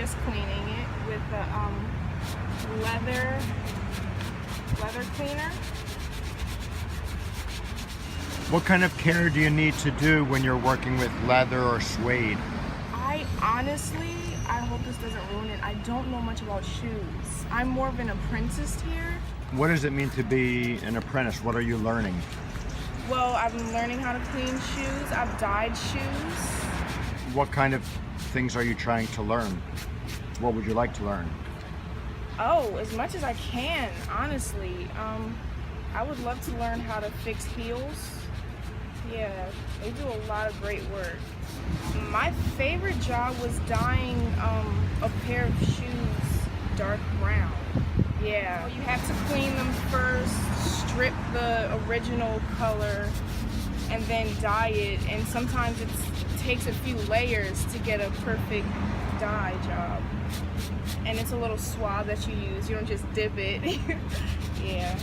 just cleaning it with the leather cleaner. What kind of care do you need to do when you're working with leather or suede? I honestly, I hope this doesn't ruin it. I don't know much about shoes. I'm more of an apprentice here. What does it mean to be an apprentice? What are you learning? Well, I'm learning how to clean shoes. I've dyed shoes. What kind of things are you trying to learn? What would you like to learn? Oh, as much as I can, honestly. I would love to learn how to fix heels. Yeah, they do a lot of great work. My favorite job was dyeing a pair of shoes dark brown. Yeah, you have to clean them first, strip the original color, and then dye it. And sometimes it takes a few layers to get a perfect dye job. And it's a little swab that you use. You don't just dip it. Yeah.